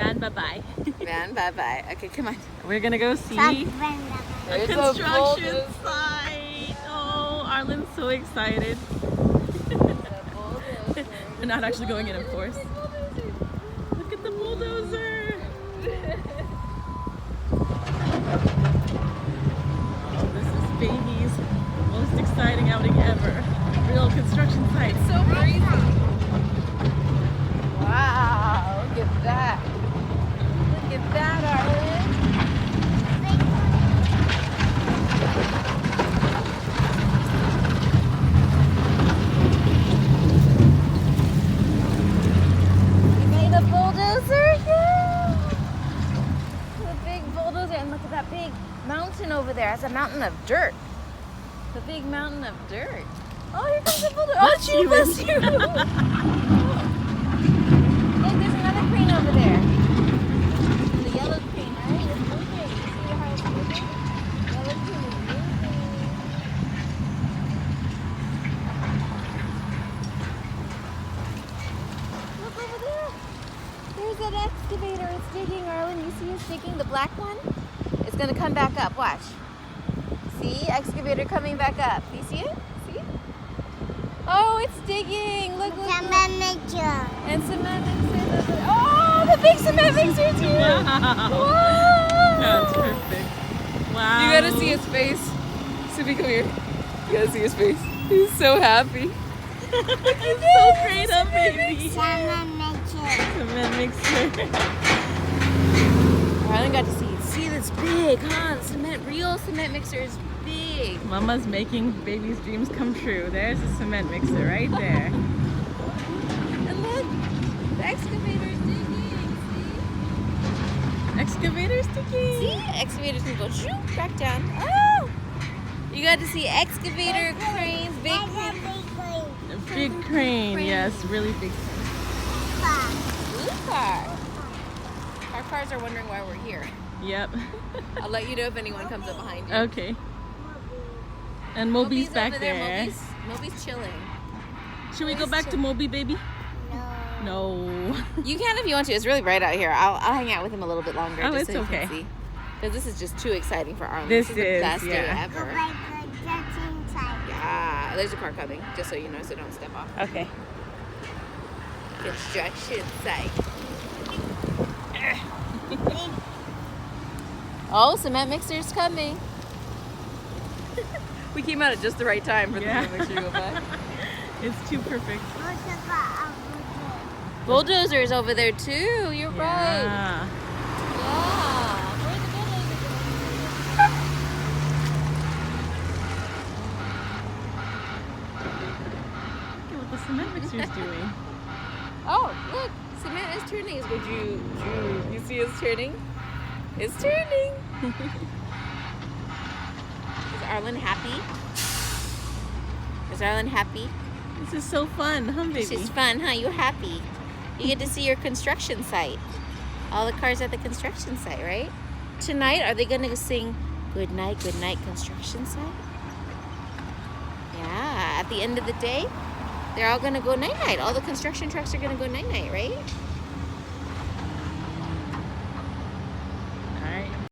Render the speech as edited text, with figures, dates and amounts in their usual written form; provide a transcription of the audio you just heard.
Van, bye-bye. Van, bye-bye. Okay, come on. We're gonna go see a There's a construction bulldozer. site. Oh, Arlen's so excited. We're not actually going in, of course. Look at the bulldozer. Oh, this is baby's most exciting outing ever. Real construction site. So crazy. Wow, look at that. Look at that, Arlen. You made a bulldozer? Yeah. The big bulldozer. And look at that big mountain over there. It's a mountain of dirt. The big mountain of dirt. Oh, here comes the bulldozer. Oh, Bless you. bless you. Look, there's another crane over there. The yellow crane, right? It's moving. See how it's moving? Yellow crane is moving. Look over there. There's that excavator. It's digging, Arlen. You see it's digging? The black one? It's going to come back up. Watch. See? Excavator coming back up. Do you see it? See? Oh, it's digging. Look, look, look. And cement mixer. Oh, the big cement mixer too. Wow. Wow. That's perfect. Wow. You gotta see his face. Subi, come here. You gotta see his face. He's so happy. It's so great up, baby. Cement mixer. Arlen got to see it. See, that's big, huh? Real cement mixer is big. Mama's making baby's dreams come true. There's a cement mixer right there. And look, the excavator is digging. Excavator's digging. See? Excavator's gonna go shoot back down. Oh! You got to see excavator cranes, big crane. A big crane, yes, really big crane. Blue car. Our cars are wondering why we're here. Yep. I'll let you know if anyone comes up behind you. Okay. And Moby's back over there. Moby's chilling. Should we go back to Moby, baby? No. You can if you want to. It's really bright out here. I'll hang out with him a little bit longer. Oh, just it's so you okay. can see. Because this is just too exciting for Arlen. This is the is, best day yeah. ever. Yeah, there's a car coming, just so you know, so don't step off. Okay. Construction site. Oh, cement mixer's coming. We came out at just the right time for the Yeah. cement mixer to go by. It's too perfect. Bulldozer's over there too. You're right. Yeah. Yeah. Where's the bulldozer? Look at what the cement mixer's doing. Oh, look, cement is turning. Is what you see it's turning? It's turning. Is Arlen happy? Is Arlen happy? This is so fun, huh, baby? This is fun, huh? You happy? You get to see your construction site. All the cars at the construction site, right? Tonight, are they gonna sing good night, construction site? Yeah, at the end of the day, they're all gonna go night-night. All the construction trucks are gonna go night-night, right?